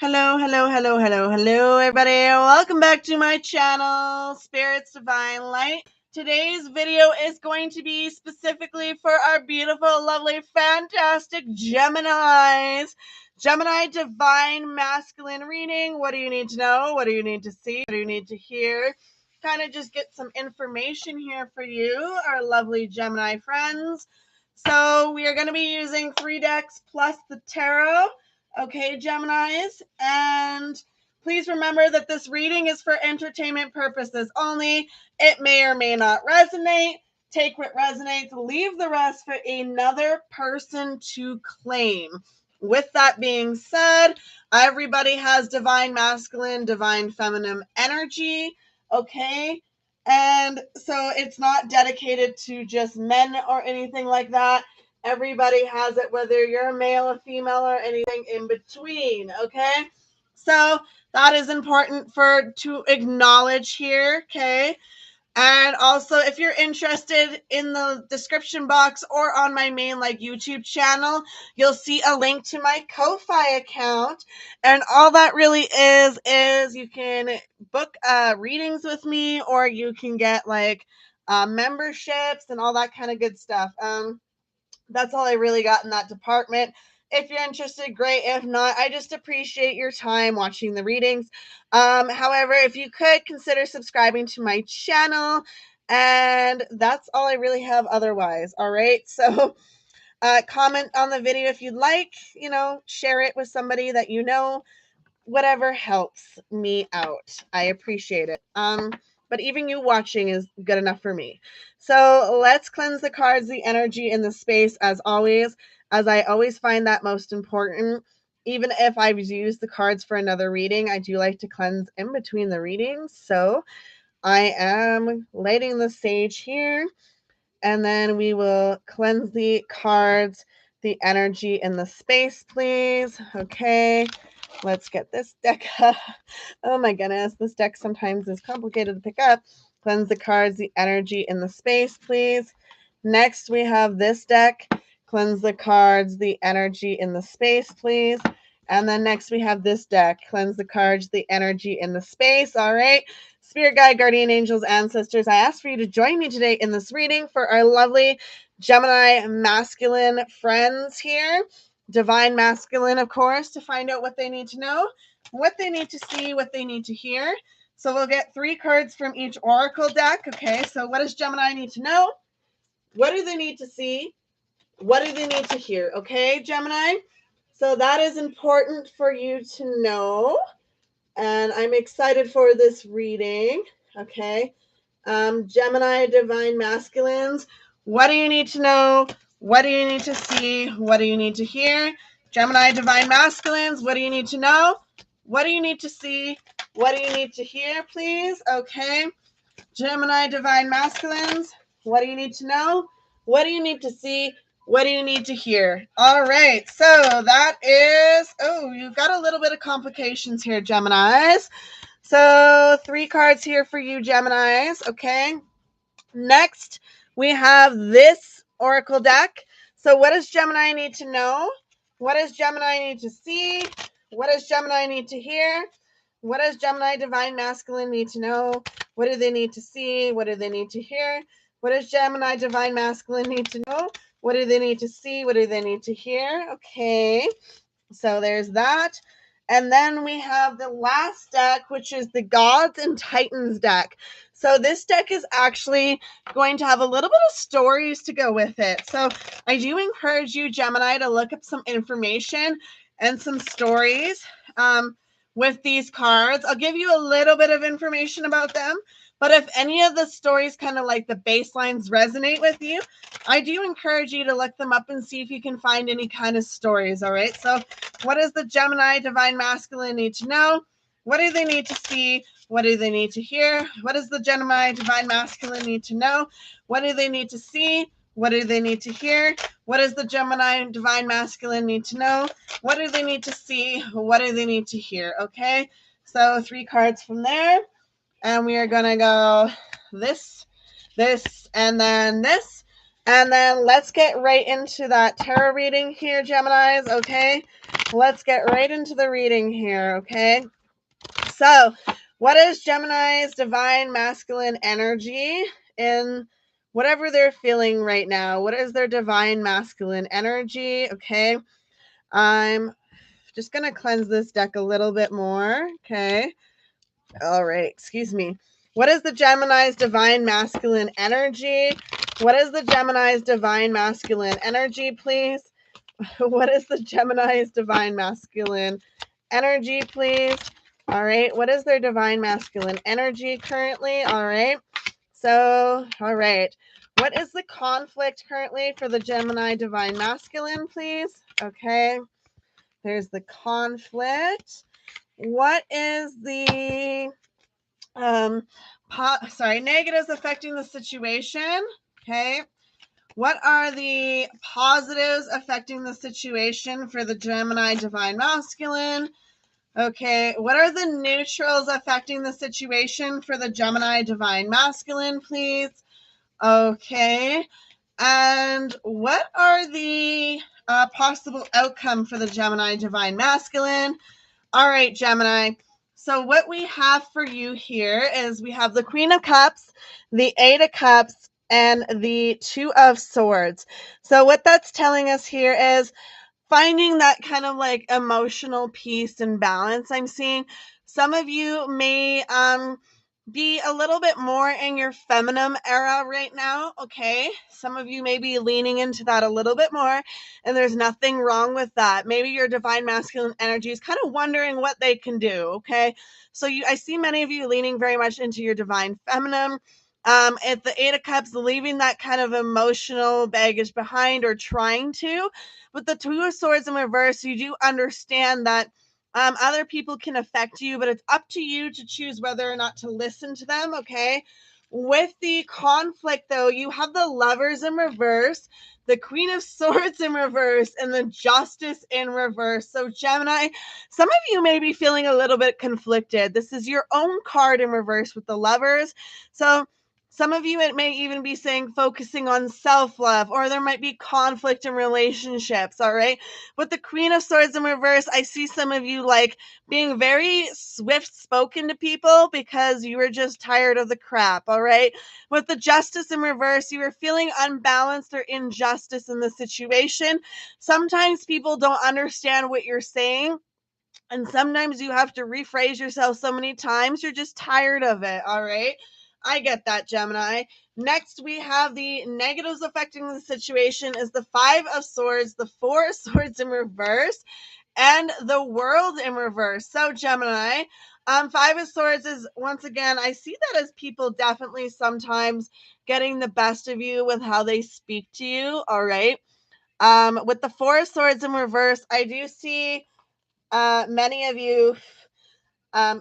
Hello, everybody. Welcome back to my channel, Spirits Divine Light. Today's video is going to be specifically for our beautiful, lovely, fantastic Geminis. Gemini Divine Masculine reading. What do you need to know? What do you need to see? What do you need to hear? Kind of just get some information here for you, our lovely Gemini friends. So we are going to be using 3 decks plus the tarot. Okay, Geminis, and please remember that this reading is for entertainment purposes only. It may or may not resonate. Take what resonates, leave the rest for another person to claim. With that being said, everybody has divine masculine, divine feminine energy, okay? And so it's not dedicated to just men or anything like that. Everybody has it, whether you're a male, a female, or anything in between, okay? So that is important to acknowledge here, okay? And also, if you're interested, in the description box or on my main YouTube channel, you'll see a link to my Ko-Fi account. And all that really is you can book readings with me, or you can get memberships and all that kind of good stuff. That's all I really got in that department. If you're interested, great. If not, I just appreciate your time watching the readings. However, if you could consider subscribing to my channel, and that's all I really have otherwise. All right. So comment on the video if you'd like, share it with somebody that you know. Whatever helps me out. I appreciate it. But even you watching is good enough for me. So let's cleanse the cards, the energy, and the space as always, as I always find that most important. Even if I've used the cards for another reading, I do like to cleanse in between the readings. So I am lighting the sage here, and then we will cleanse the cards, the energy, and the space, please. Okay. Let's get this deck up. Oh my goodness, this deck sometimes is complicated to pick up. Cleanse the cards, the energy, and the space, please. Next, we have this deck. Cleanse the cards, the energy, and the space, please. And then next, we have this deck. Cleanse the cards, the energy, and the space. All right. Spirit guide, guardian angels, ancestors, I ask for you to join me today in this reading for our lovely Gemini masculine friends here. Divine masculine, of course, to find out what they need to know, what they need to see, what they need to hear. So we'll get 3 cards from each oracle deck. Okay, so what does Gemini need to know? What do they need to see? What do they need to hear? Okay, Gemini? So that is important for you to know. And I'm excited for this reading. Okay. Gemini divine masculines, what do you need to know? What do you need to see? What do you need to hear? Gemini divine masculines, what do you need to know? What do you need to see? What do you need to hear, please? Okay. Gemini divine masculines, what do you need to know? What do you need to see? What do you need to hear? All right. So that is, you've got a little bit of complications here, Geminis. So 3 cards here for you, Geminis. Okay. Next, we have this oracle deck. So what does Gemini need to know? What does Gemini need to see? What does Gemini need to hear? What does Gemini divine masculine need to know? What do they need to see? What do they need to hear? What does Gemini divine masculine need to know? What do they need to see? What do they need to hear? Okay. So there's that. And then we have the last deck, which is the Gods and Titans deck. So this deck is actually going to have a little bit of stories to go with it. So I do encourage you, Gemini, to look up some information and some stories with these cards. I'll give you a little bit of information about them. But if any of the stories, kind of like the baselines, resonate with you, I do encourage you to look them up and see if you can find any kind of stories. All right. So what does the Gemini divine masculine need to know? What do they need to see? What do they need to hear? What does the Gemini divine masculine need to know? What do they need to see? What do they need to hear? What does the Gemini divine masculine need to know? What do they need to see? What do they need to hear? Okay. So 3 cards from there. And we are going to go this, and then this. And then let's get right into that tarot reading here, Geminis, okay? Let's get right into the reading here, okay? So, what is Gemini's divine masculine energy in whatever they're feeling right now? What is their divine masculine energy? Okay. I'm just going to cleanse this deck a little bit more. Okay. All right. Excuse me. What is the Gemini's divine masculine energy? What is the Gemini's divine masculine energy, please? What is the Gemini's divine masculine energy, please? All right. What is their divine masculine energy currently? All right. So, all right. What is the conflict currently for the Gemini divine masculine, please? Okay. There's the conflict. What is the negatives affecting the situation? Okay. What are the positives affecting the situation for the Gemini divine masculine? Okay, what are the neutrals affecting the situation for the Gemini divine masculine, please? Okay, and what are the possible outcome for the Gemini divine masculine? All right, Gemini. So what we have for you here is we have the Queen of Cups, the Eight of Cups, and the Two of Swords. So what that's telling us here is finding that kind of like emotional peace and balance. I'm seeing some of you may be a little bit more in your feminine era right now. Okay, some of you may be leaning into that a little bit more, and there's nothing wrong with that. Maybe your divine masculine energy is kind of wondering what they can do. Okay, so I see many of you leaning very much into your divine feminine. At the Eight of Cups, leaving that kind of emotional baggage behind or trying to. With the Two of Swords in reverse, you do understand that other people can affect you, but it's up to you to choose whether or not to listen to them, okay? With the conflict, though, you have the Lovers in reverse, the Queen of Swords in reverse, and the Justice in reverse. So, Gemini, some of you may be feeling a little bit conflicted. This is your own card in reverse with the Lovers. So, some of you, it may even be saying focusing on self-love, or there might be conflict in relationships, all right? With the Queen of Swords in reverse, I see some of you like being very swift-spoken to people because you were just tired of the crap, all right? With the Justice in reverse, you are feeling unbalanced or injustice in the situation. Sometimes people don't understand what you're saying, and sometimes you have to rephrase yourself so many times, you're just tired of it, all right? I get that, Gemini. Next, we have the negatives affecting the situation is the Five of Swords, the Four of Swords in reverse, and the World in reverse. So, Gemini, Five of Swords is, once again, I see that as people definitely sometimes getting the best of you with how they speak to you, all right? With the Four of Swords in reverse, I do see many of you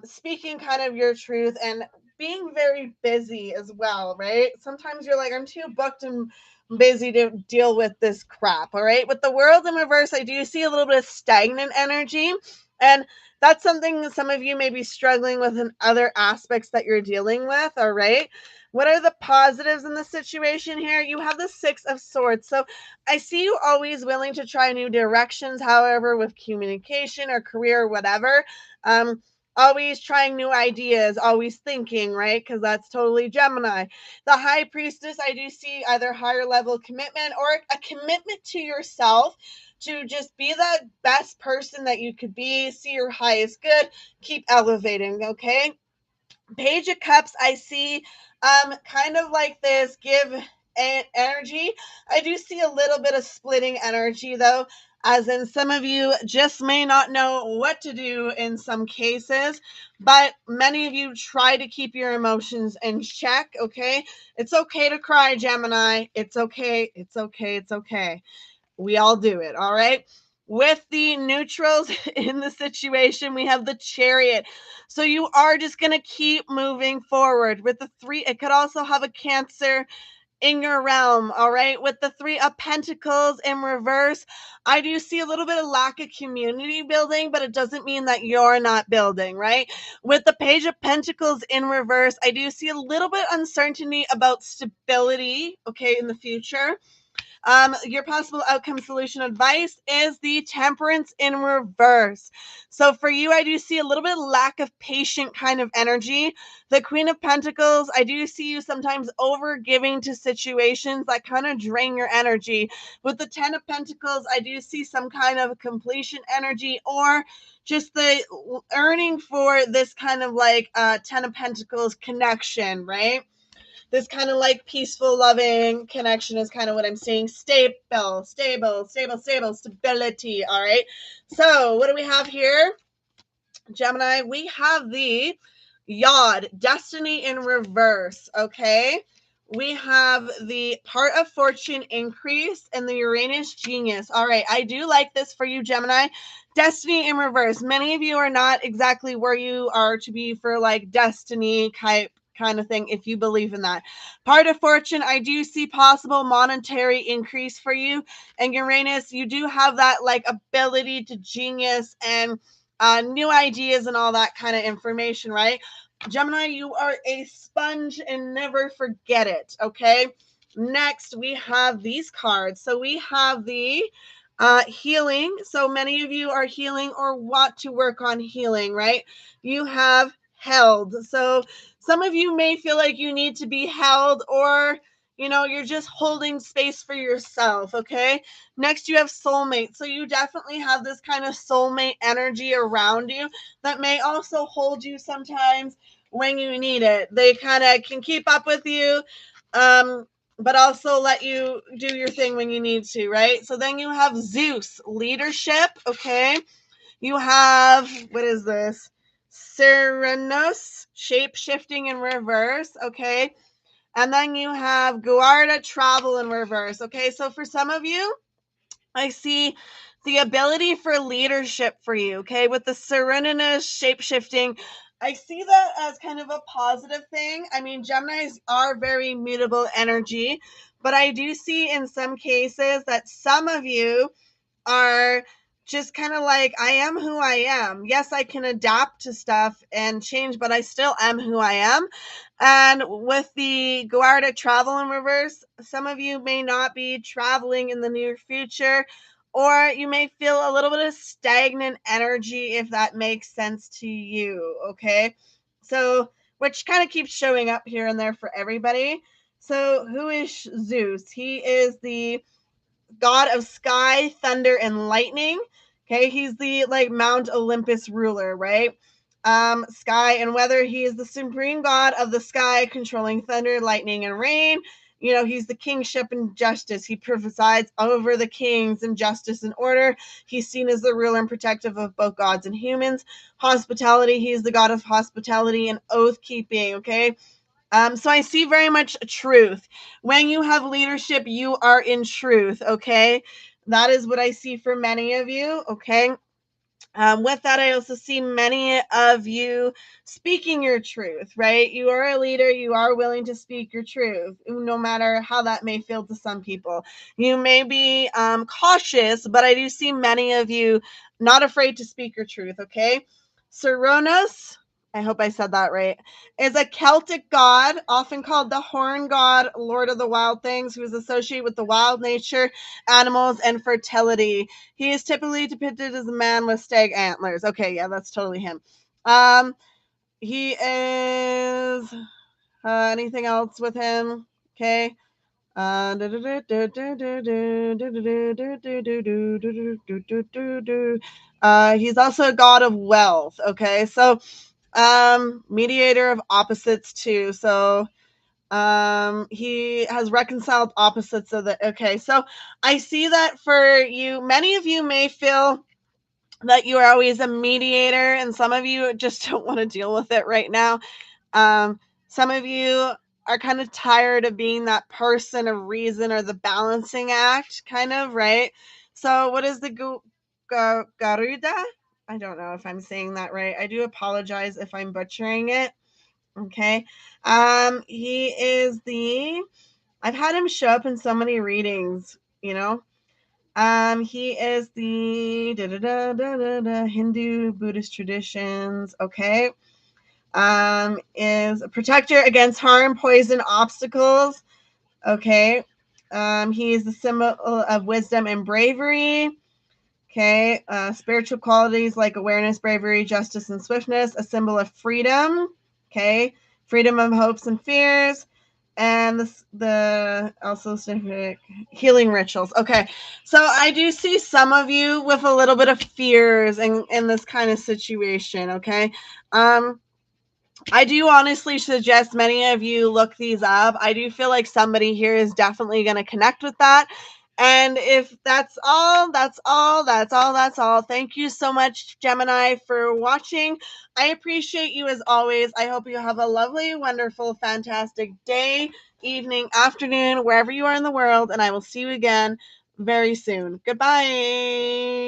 speaking kind of your truth and being very busy as well, right? Sometimes you're like, I'm too booked and busy to deal with this crap, all right? With the World in reverse, I do see a little bit of stagnant energy, and that's something that some of you may be struggling with in other aspects that you're dealing with, all right? What are the positives in the situation here? You have the Six of Swords. So I see you always willing to try new directions, however, with communication or career or whatever. Always trying new ideas, always thinking, right? Because that's totally Gemini. The High Priestess, I do see either higher level commitment or a commitment to yourself to just be the best person that you could be, see your highest good, keep elevating, okay? Page of Cups, I see kind of like this give energy. I do see a little bit of splitting energy though, as in some of you just may not know what to do in some cases, but many of you try to keep your emotions in check, okay? It's okay to cry, Gemini. It's okay. It's okay. It's okay. We all do it, all right? With the neutrals in the situation, we have the Chariot. So you are just going to keep moving forward. With the three, it could also have a Cancer in your realm. All right, with the Three of Pentacles in reverse, I do see a little bit of lack of community building, but it doesn't mean that you're not building, right? With the Page of Pentacles in reverse, I do see a little bit uncertainty about stability, okay, in the future. Your possible outcome solution advice is the Temperance in reverse. So for you, I do see a little bit of lack of patient kind of energy. The Queen of Pentacles, I do see you sometimes over giving to situations that kind of drain your energy. With the Ten of Pentacles, I do see some kind of completion energy, or just the earning for this kind of like Ten of Pentacles connection, right? This kind of like peaceful, loving connection is kind of what I'm seeing. Stable, stability. All right. So what do we have here, Gemini? We have the Yod, destiny in reverse. Okay. We have the part of fortune increase and the Uranus genius. All right. I do like this for you, Gemini. Destiny in reverse. Many of you are not exactly where you are to be for like destiny kind of thing, if you believe in that. Part of fortune, I do see possible monetary increase for you. And Uranus, you do have that like ability to genius and new ideas and all that kind of information, right? Gemini, you are a sponge and never forget it, okay? Next, we have these cards. So we have the healing. So many of you are healing or want to work on healing, right? You have held. So some of you may feel like you need to be held, or you're just holding space for yourself, okay? Next, you have soulmate. So you definitely have this kind of soulmate energy around you that may also hold you sometimes when you need it. They kind of can keep up with you, but also let you do your thing when you need to, right? So then you have Zeus, leadership, okay? You have, what is this? Serenus, shape shifting in reverse, okay? And then you have Guarda, travel in reverse, okay? So for some of you, I see the ability for leadership for you, okay? With the Serenus shape shifting, I see that as kind of a positive thing. I mean, Geminis are very mutable energy, but I do see in some cases that some of you are just kind of like, I am who I am. Yes, I can adapt to stuff and change, but I still am who I am. And with the Guarda travel in reverse, some of you may not be traveling in the near future, or you may feel a little bit of stagnant energy, if that makes sense to you. Okay. So, which kind of keeps showing up here and there for everybody. So, who is Zeus? He is the god of sky, thunder, and lightning. Okay, he's the like Mount Olympus ruler, right? Sky and weather. He is the supreme god of the sky, controlling thunder, lightning, and rain. He's the kingship and justice. He presides over the kings and justice and order. He's seen as the ruler and protective of both gods and humans. Hospitality. He is the god of hospitality and oath keeping. Okay, so I see very much truth. When you have leadership, you are in truth, okay? That is what I see for many of you, okay? With that, I also see many of you speaking your truth, right? You are a leader. You are willing to speak your truth, no matter how that may feel to some people. You may be cautious, but I do see many of you not afraid to speak your truth, okay? Cernunnos, I hope I said that right, is a Celtic god, often called the horn god, lord of the wild things, who is associated with the wild nature, animals, and fertility. He is typically depicted as a man with stag antlers. Okay, yeah, that's totally him. He is anything else with him? Okay. He's also a god of wealth. Okay, so mediator of opposites too. So he has reconciled opposites of the. Okay, so I see that for you, many of you may feel that you are always a mediator, and some of you just don't want to deal with it right now. Some of you are kind of tired of being that person of reason or the balancing act, kind of, right? So what is the Garuda? I don't know if I'm saying that right. I do apologize if I'm butchering it. Okay. He is the I've had him show up in so many readings, you know. He is the Hindu Buddhist traditions. Okay. Is a protector against harm, poison, obstacles. Okay. He is the symbol of wisdom and bravery. Okay. Spiritual qualities like awareness, bravery, justice, and swiftness. A symbol of freedom. Okay. Freedom of hopes and fears. And the also specific healing rituals. Okay. So I do see some of you with a little bit of fears in this kind of situation. Okay. I do honestly suggest many of you look these up. I do feel like somebody here is definitely going to connect with that. And if that's all, that's all, that's all, that's all. Thank you so much, Gemini, for watching. I appreciate you as always. I hope you have a lovely, wonderful, fantastic day, evening, afternoon, wherever you are in the world. And I will see you again very soon. Goodbye.